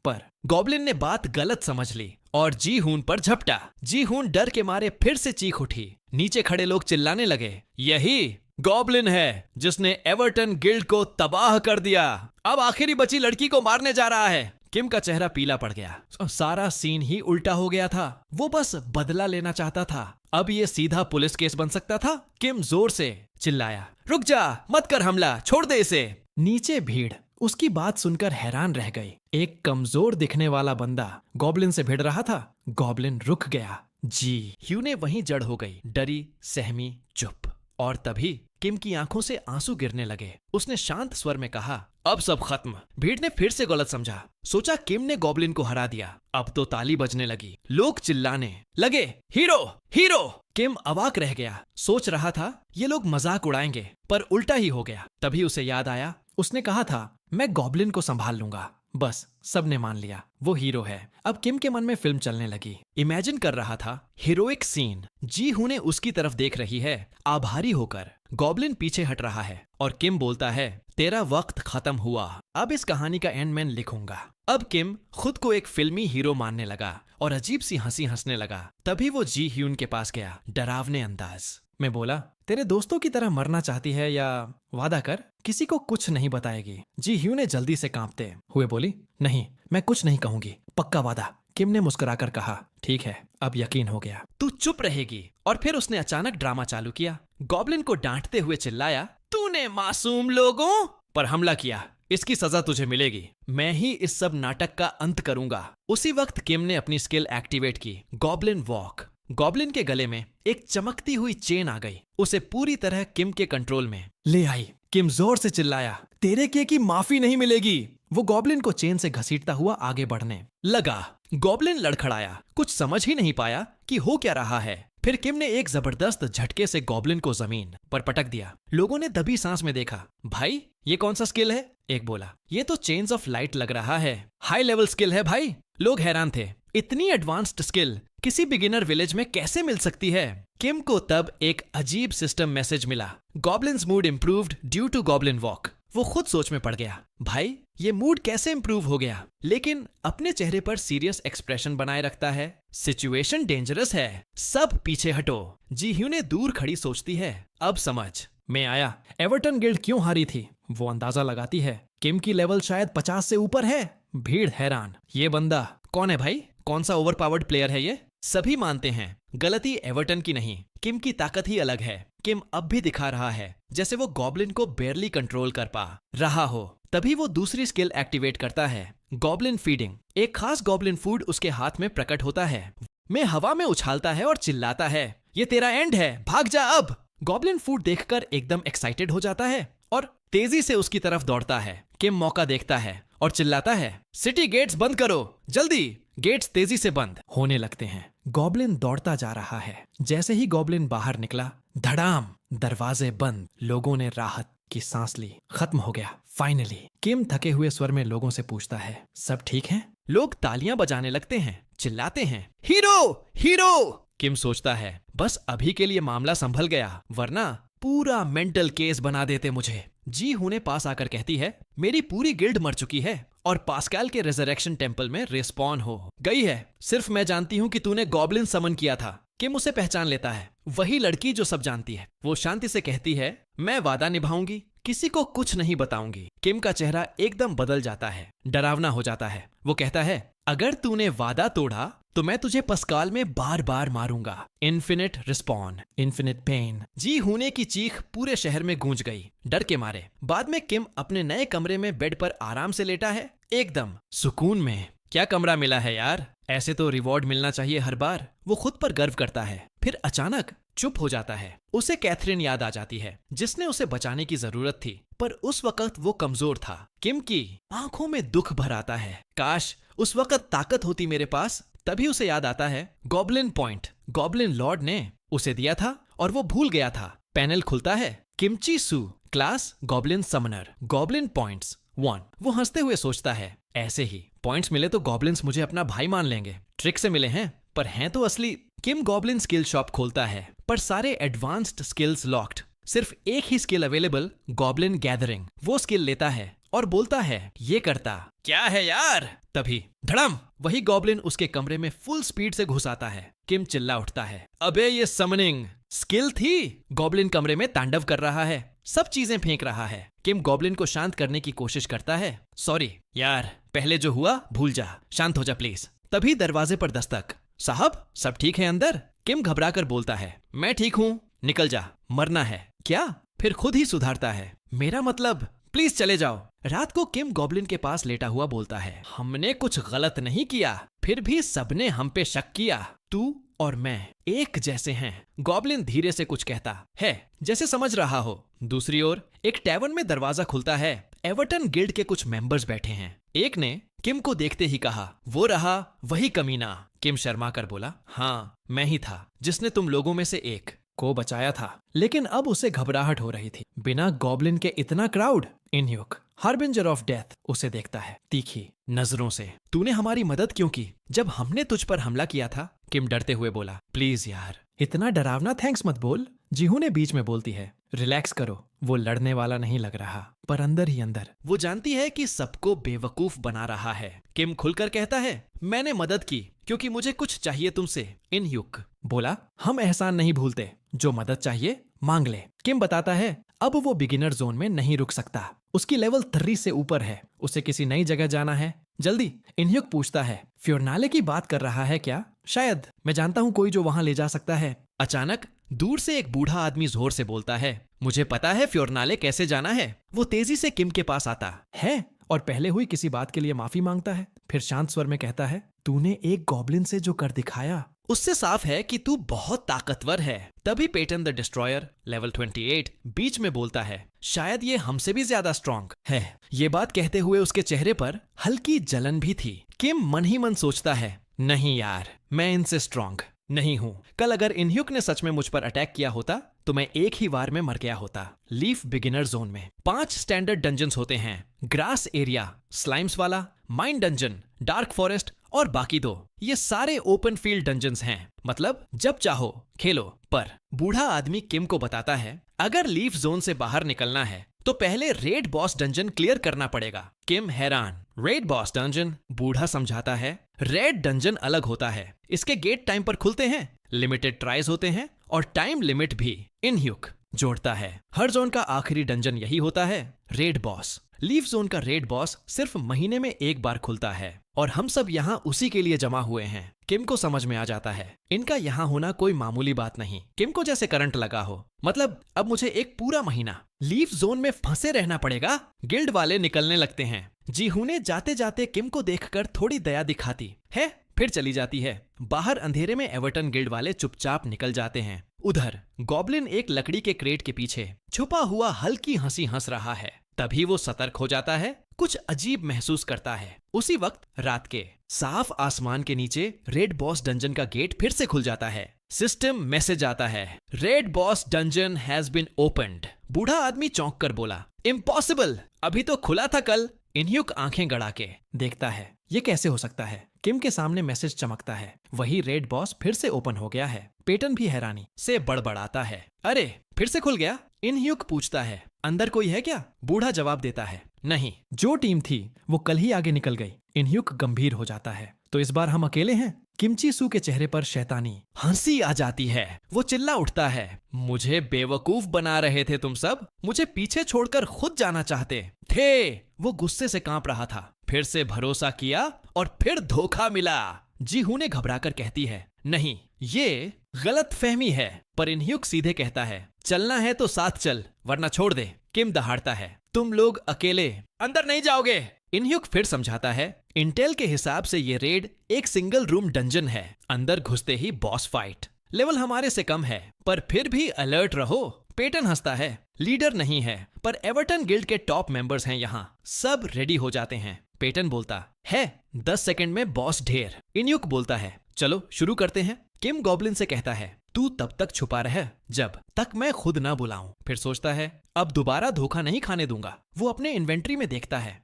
पर गॉब्लिन ने बात गलत समझ ली और जीहून पर झपटा। जीहून डर के मारे फिर से चीख उठी। नीचे खड़े लोग चिल्लाने लगे, यही गॉब्लिन है जिसने एवर्टन गिल्ड को तबाह कर दिया, अब आखिरी बची लड़की को मारने जा रहा है। किम का चेहरा पीला पड़ गया। सारा सीन ही उल्टा हो गया था। वो बस बदला लेना चाहता था, अब ये सीधा पुलिस केस बन सकता था। किम जोर से चिल्लाया, रुक जा, मत कर हमला, छोड़ दे इसे। नीचे भीड़ उसकी बात सुनकर हैरान रह गई। एक कमजोर दिखने वाला बंदा गॉब्लिन से भिड़ रहा था। गॉब्लिन रुक गया। जी ह्यू ने वहीं जड़ हो गई, डरी, सहमी, चुप। और तभी किम की आंखों से आंसू गिरने लगे। उसने शांत स्वर में कहा, अब सब खत्म। भीड़ ने फिर से गलत समझा, सोचा किम ने गॉब्लिन को हरा दिया। अब तो ताली बजने लगी, लोग चिल्लाने लगे, हीरो हीरो। किम अवाक रह गया, सोच रहा था ये लोग मजाक उड़ाएंगे, पर उल्टा ही हो गया। तभी उसे याद आया, उसने कहा था मैं गॉब्लिन को संभाल लूंगा। बस सबने मान लिया वो हीरो है। अब किम के मन में फिल्म चलने लगी। इमेजिन कर रहा था हीरोइक सीन। जी हूं ने उसकी तरफ देख रही है आभारी होकर। गॉब्लिन पीछे हट रहा है और किम बोलता है, तेरा वक्त खत्म हुआ, अब इस कहानी का एंड मैं लिखूंगा। अब किम खुद को एक फिल्मी हीरो मानने लगा और अजीब सी हंसी हंसने लगा। तभी वो जी ह्यून के पास गया, डरावने अंदाज में बोला, तेरे दोस्तों की तरह मरना चाहती है या वादा कर किसी को कुछ नहीं बताएगी। जी ह्यू ने जल्दी से कांपते हुए बोली, नहीं मैं कुछ नहीं कहूंगी, पक्का वादा। किम ने मुस्कुराकर कहा, ठीक है, अब यकीन हो गया, तू चुप रहेगी। और फिर उसने अचानक ड्रामा चालू किया। गॉब्लिन को डांटते हुए चिल्लाया, तूने मासूम लोगों पर हमला किया, इसकी सजा तुझे मिलेगी। मैं ही इस सब नाटक का अंत करूंगा। उसी वक्त किम ने अपनी स्किल एक्टिवेट की, गॉब्लिन वॉक। गॉब्लिन के गले में एक चमकती हुई चेन आ गई, उसे पूरी तरह किम के कंट्रोल में ले आई। किम जोर से चिल्लाया, तेरे किए की माफी नहीं मिलेगी। वो गॉब्लिन को चेन से घसीटता हुआ आगे बढ़ने लगा। गॉब्लिन लड़खड़ाया, कुछ समझ ही नहीं पाया कि हो क्या रहा है। फिर किम ने एक जबरदस्त झटके से गॉब्लिन को जमीन पर पटक दिया। लोगों ने दबी सांस में देखा। भाई ये कौन सा स्किल है? एक बोला, ये तो चेन्स ऑफ लाइट लग रहा है, हाई लेवल स्किल है भाई। लोग हैरान थे, इतनी एडवांस्ड स्किल किसी बिगिनर विलेज में कैसे मिल सकती है? किम को तब एक अजीब सिस्टम मैसेज मिला, goblins mood improved due to goblin walk. वो खुद सोच में पड़ गया, भाई ये मूड कैसे इम्प्रूव हो गया? लेकिन अपने चेहरे पर सीरियस एक्सप्रेशन बनाए रखता है। सिचुएशन डेंजरस है, सब पीछे हटो। जी ह्यू ने दूर खड़ी सोचती है, अब समझ में आया एवर्टन गिल्ड क्यों हारी थी। वो अंदाजा लगाती है, किम की लेवल शायद 50 से ऊपर है। भीड़ हैरान, ये बंदा कौन है भाई? कौन सा ओवरपावर्ड प्लेयर है ये? सभी मानते हैं गलती एवर्टन की नहीं, किम की ताकत ही अलग है। किम अब भी दिखा रहा है जैसे वो गॉब्लिन को बेयरली कंट्रोल कर पा रहा हो। तभी वो दूसरी स्किल एक्टिवेट करता है, गॉब्लिन फीडिंग। एक खास गॉब्लिन फूड उसके हाथ में प्रकट होता है। में हवा में उछालता है और चिल्लाता है, ये तेरा एंड है, भाग जा अब। गॉब्लिन फूड देखकर एकदम एक्साइटेड हो जाता है और तेजी से उसकी तरफ दौड़ता है। किम मौका देखता है और चिल्लाता है, सिटी गेट्स बंद करो जल्दी। गेट्स तेजी से बंद होने लगते हैं। गॉब्लिन दौड़ता जा रहा है। जैसे ही गॉब्लिन बाहर निकला, धड़ाम, दरवाजे बंद। लोगों ने राहत की सांस ली, खत्म हो गया फाइनली। किम थके हुए स्वर में लोगों से पूछता है, सब ठीक है? लोग तालियां बजाने लगते हैं, चिल्लाते हैं, हीरो हीरो। किम सोचता है, बस अभी के लिए मामला संभल गया, वरना पूरा मेंटल केस बना देते मुझे। जी हूने पास आकर कहती है, मेरी पूरी गिल्ड मर चुकी है और पास्कल के रेजरेक्शन टेम्पल में रिस्पॉन हो गई है। सिर्फ मैं जानती हूँ कि तूने गॉब्लिन समन किया था। किम उसे पहचान लेता है, वही लड़की जो सब जानती है। वो शांति से कहती है, मैं वादा निभाऊंगी, किसी को कुछ नहीं बताऊंगी। किम का चेहरा एकदम बदल जाता है, डरावना हो जाता है। वो कहता है, अगर तूने वादा तोड़ा तो मैं तुझे पस्काल में बार बार मारूंगा। Infinite respawn, infinite pain. जी हूने की चीख पूरे शहर में गूंज गई, डर के मारे। बाद में किम अपने नए कमरे में बेड पर आराम से लेटा है, एकदम सुकून में। क्या कमरा मिला है यार, ऐसे तो रिवॉर्ड मिलना चाहिए हर बार। वो खुद पर गर्व करता है। फिर अचानक चुप हो जाता है। उसे कैथरीन याद आ जाती है, जिसने उसे बचाने की जरूरत थी, पर उस वक्त वो कमजोर था। किम की आंखों में दुख भर आता है, काश उस वक्त ताकत होती मेरे पास। तभी उसे याद आता है, गॉब्लिन पॉइंट गॉब्लिन लॉर्ड ने उसे दिया था और वो भूल गया था। पैनल खुलता है, Kimchi Soo, class goblin summoner, goblin points 1। वो हंसते हुए सोचता है, ऐसे ही पॉइंट्स मिले तो गॉब्लिन्स मुझे अपना भाई मान लेंगे। ट्रिक से मिले हैं पर हैं तो असली। किम गॉब्लिन स्किल शॉप खोलता है, पर सारे एडवांस्ड स्किल्स लॉक्ड। सिर्फ एक ही स्किल अवेलेबल, गॉब्लिन गैदरिंग। वो स्किल लेता है और बोलता है, ये करता क्या है यार? तभी धड़म, वही गॉब्लिन उसके कमरे में फुल स्पीड से घुस आता है। किम चिल्ला उठता है, अबे ये समनिंग स्किल थी। गॉब्लिन कमरे में तांडव कर रहा है, सब चीजें फेंक रहा है। किम गॉब्लिन को शांत करने की कोशिश करता है। सॉरी यार, पहले जो हुआ भूल जा, शांत हो जा प्लीज। तभी दरवाजे पर दस्तक। साहब, सब ठीक है अंदर? किम घबराकर बोलता है, मैं ठीक हूँ, निकल जा, मरना है क्या? फिर खुद ही सुधारता है, मेरा मतलब प्लीज चले जाओ। रात को किम गॉब्लिन के पास लेटा हुआ बोलता है, हमने कुछ गलत नहीं किया, फिर भी सबने हम पे शक किया। तू और मैं एक जैसे हैं। गॉब्लिन धीरे से कुछ कहता है, जैसे समझ रहा हो। दूसरी ओर एक टैवर्न में दरवाजा खुलता है। एवर्टन गिल्ड के कुछ मेंबर्स बैठे हैं। एक ने किम को देखते ही कहा, वो रहा वही कमीना। किम शर्मा कर बोला, हाँ मैं ही था जिसने तुम लोगों में से एक को बचाया था। लेकिन अब उसे घबराहट हो रही थी। बिना गॉब्लिन के इतना क्राउड। इनह्यूक, हार्बिंजर ऑफ डेथ, उसे देखता है तीखी नजरों से। तूने हमारी मदद क्यों की जब हमने तुझ पर हमला किया था? किम डरते हुए बोला, प्लीज यार, इतना डरावना थैंक्स मत बोल। जीहू ने बीच में बोलती है, रिलैक्स करो, वो लड़ने वाला नहीं लग रहा, पर अंदर ही अंदर वो जानती है कि सबको बेवकूफ बना रहा है। किम खुलकर कहता है, मैंने मदद की क्योंकि मुझे कुछ चाहिए तुमसे। इनह्यूक बोला, हम एहसान नहीं भूलते, जो मदद चाहिए मांग ले। किम बताता है, अब वो बिगिनर जोन में नहीं रुक सकता, उसकी लेवल 3 से ऊपर है, उसे किसी नई जगह जाना है जल्दी। इनह्यूक पूछता है, फ्योरनाले की बात कर रहा है क्या? शायद, मैं जानता हूँ कोई जो वहां ले जा सकता है। अचानक दूर से एक बूढ़ा आदमी जोर से बोलता है, मुझे पता है फ्योरनाले कैसे जाना है। वो तेजी से किम के पास आता है और पहले हुई किसी बात के लिए माफी मांगता है। फिर शांत स्वर में कहता है, तूने एक गॉब्लिन से जो कर दिखाया, उससे साफ है कि तू बहुत ताकतवर है। तभी पेटन द डिस्ट्रॉयर लेवल 28 बीच में बोलता है, शायद ये हमसे भी ज्यादा स्ट्रांग है। ये बात कहते हुए उसके चेहरे पर हल्की जलन भी थी। किम मन ही मन सोचता है, नहीं यार, मैं इनसे स्ट्रांग नहीं हूँ। कल अगर इनह्यूक ने सच में मुझ पर अटैक किया होता तो मैं एक ही वार में मर गया होता। लीफ बिगिनर जोन में 5 स्टैंडर्ड डंजन्स होते हैं, ग्रास एरिया, स्लाइम्स वाला, माइन डंजन, डार्क फॉरेस्ट और बाकी 2। ये सारे ओपन फील्ड डंजन्स हैं, मतलब जब चाहो खेलो। पर बूढ़ा आदमी किम को बताता है, अगर लीफ जोन से बाहर निकलना है तो पहले रेड बॉस डंजन क्लियर करना पड़ेगा। किम हैरान, रेड बॉस डंजन? बूढ़ा समझाता है, रेड डंजन अलग होता है, इसके गेट टाइम पर खुलते हैं, लिमिटेड ट्राइज होते हैं और टाइम लिमिट भी। इनह्यूक जोड़ता है, हर जोन का आखिरी डंजन यही होता है, रेड बॉस। लीफ जोन का रेड बॉस सिर्फ महीने में एक बार खुलता है और हम सब यहाँ उसी के लिए जमा हुए हैं। किम को समझ में आ जाता है, इनका यहाँ होना कोई मामूली बात नहीं। किम को जैसे करंट लगा हो, मतलब अब मुझे एक पूरा महीना लीफ जोन में फंसे रहना पड़ेगा। गिल्ड वाले निकलने लगते हैं। जीहू ने जाते जाते किम को देखकर थोड़ी दया दिखाती है, फिर चली जाती है। बाहर अंधेरे में एवर्टन गिल्ड वाले चुपचाप निकल जाते हैं। उधर गॉब्लिन एक लकड़ी के क्रेट के पीछे छुपा हुआ हल्की हंसी हंस रहा है। तभी वो सतर्क हो जाता है, कुछ अजीब महसूस करता है। उसी वक्त रात के साफ आसमान के नीचे रेड बॉस डंजन का गेट फिर से खुल जाता है। सिस्टम मैसेज आता है, raid boss dungeon has been opened. बूढ़ा आदमी चौंक कर बोला, इम्पॉसिबल, अभी तो खुला था कल। इनह्यूक आंखें गड़ा के देखता है, ये कैसे हो सकता है? किम के सामने मैसेज चमकता है, वही रेड बॉस फिर से ओपन हो गया है। पेटन भी हैरानी से बड़बड़ाता है, अरे फिर से खुल गया? इनह्यूक पूछता है, अंदर कोई है क्या? बूढ़ा जवाब देता है, नहीं, जो टीम थी वो कल ही आगे निकल गई। इनह्यूक गंभीर हो जाता है, तो इस बार हम अकेले हैं? किमची सू के चेहरे पर शैतानी हंसी आ जाती है। वो चिल्ला उठता है, मुझे बेवकूफ बना रहे थे तुम सब, मुझे पीछे छोड़कर खुद जाना चाहते थे। वो गुस्से से कांप रहा था, फिर से भरोसा किया और फिर धोखा मिला। जीहू ने घबराकर कहती है, नहीं, ये गलत फहमी है। पर इनह्यूक सीधे कहता है, चलना है तो साथ चल, वरना छोड़ दे। किम दहाड़ता है, तुम लोग अकेले अंदर नहीं जाओगे। इनह्यूक फिर समझाता है, इंटेल के हिसाब से ये रेड एक सिंगल रूम डंजन है, अंदर घुसते ही बॉस फाइट। लेवल हमारे से कम है, पर फिर भी अलर्ट रहो। पेटन हंसता है, लीडर नहीं है, पर एवर्टन गिल्ड के टॉप मेंबर्स हैं यहाँ, सब रेडी हो जाते हैं। पेटन बोलता है, 10 सेकंड में बॉस ढेर। इनह्यूक बोलता है, चलो शुरू करते हैं। किम गॉब्लिन से कहता है, तू तब तक छुपा रह जब तक मैं खुद ना बुलाऊं। फिर सोचता है, अब दोबारा धोखा नहीं खाने दूंगा। वो अपने इन्वेंट्री में देखता है,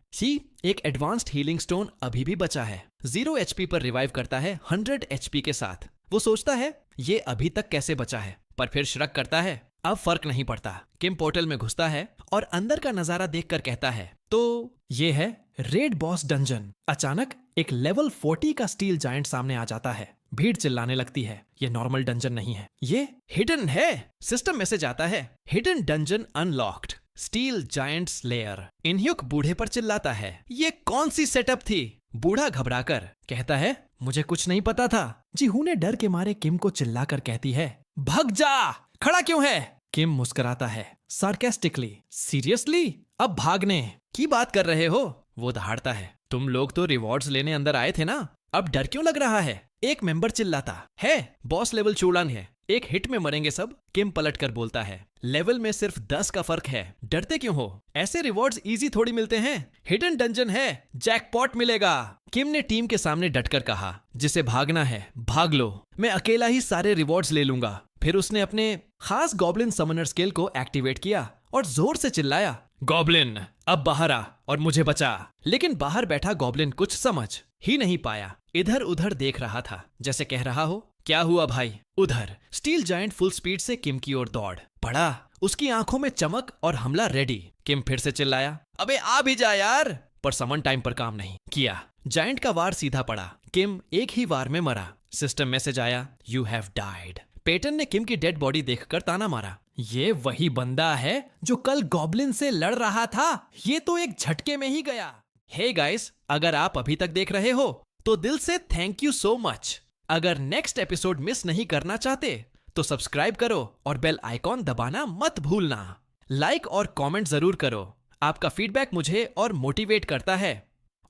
एक एडवांस्ड हीलिंग स्टोन अभी भी बचा है। 0 HP पर रिवाइव करता है 100 HP के साथ। वो सोचता है, ये अभी तक कैसे बचा है, पर फिर श्रक करता है, अब फर्क नहीं पड़ता। किम पोर्टल में घुसता है और अंदर का नजारा देखकर कहता है, तो ये है रेड बॉस डंजन। अचानक एक लेवल 40 का स्टील जायंट सामने आ जाता है। भीड़ चिल्लाने लगती है, ये नॉर्मल डंजन नहीं है, ये हिडन है। सिस्टम मैसेज आता है, hidden dungeon unlocked, steel giant slayer. Inhyuk बूढ़े पर चिल्लाता है, ये कौन सी सेटअप थी? बूढ़ा घबराकर कहता है, मुझे कुछ नहीं पता था। जीहू ने डर के मारे किम को चिल्लाकर कहती है, भाग जा, खड़ा क्यों है? किम मुस्कुराता है सार्केस्टिकली, सीरियसली अब भागने की बात कर रहे हो? वो दहाड़ता है, तुम लोग तो रिवॉर्ड्स लेने अंदर आए थे ना, अब डर क्यों लग रहा है? एक मेंबर चिल्लाता है, बॉस लेवल चूड़ान है, एक हिट में मरेंगे सब। किम पलट कर बोलता है, लेवल में सिर्फ 10 का फर्क है, डरते क्यों हो? ऐसे रिवॉर्ड्स इजी थोड़ी मिलते हैं, हिडन डंजन है, जैकपॉट मिलेगा। किम ने टीम के सामने डटकर कहा, जिसे भागना है भाग लो, मैं अकेला ही सारे रिवॉर्ड्स ले लूंगा। फिर उसने अपने खास गॉब्लिन समनर स्किल को एक्टिवेट किया और जोर से चिल्लाया, गॉब्लिन अब बाहर आ और मुझे बचा। लेकिन बाहर बैठा गॉब्लिन कुछ समझ ही नहीं पाया, इधर उधर देख रहा था, जैसे कह रहा हो, क्या हुआ भाई? उधर स्टील जायंट फुल स्पीड से किम की ओर दौड़ पड़ा, उसकी आंखों में चमक और हमला रेडी। किम फिर से चिल्लाया, अबे आ भी जा यार, पर समन टाइम पर काम नहीं किया। जायंट का वार सीधा पड़ा, किम एक ही वार में मरा। सिस्टम मैसेज आया, यू हैव डाइड। पेटन ने किम की डेड बॉडी देखकर ताना मारा, ये वही बंदा है जो कल गॉब्लिन से लड़ रहा था, ये तो एक झटके में ही गया। हे गाइस, अगर आप अभी तक देख रहे हो तो दिल से थैंक यू सो मच। अगर नेक्स्ट एपिसोड मिस नहीं करना चाहते तो सब्सक्राइब करो और बेल आइकॉन दबाना मत भूलना। लाइक और कमेंट जरूर करो, आपका फीडबैक मुझे और मोटिवेट करता है।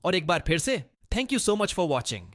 और एक बार फिर से thank you so much for watching.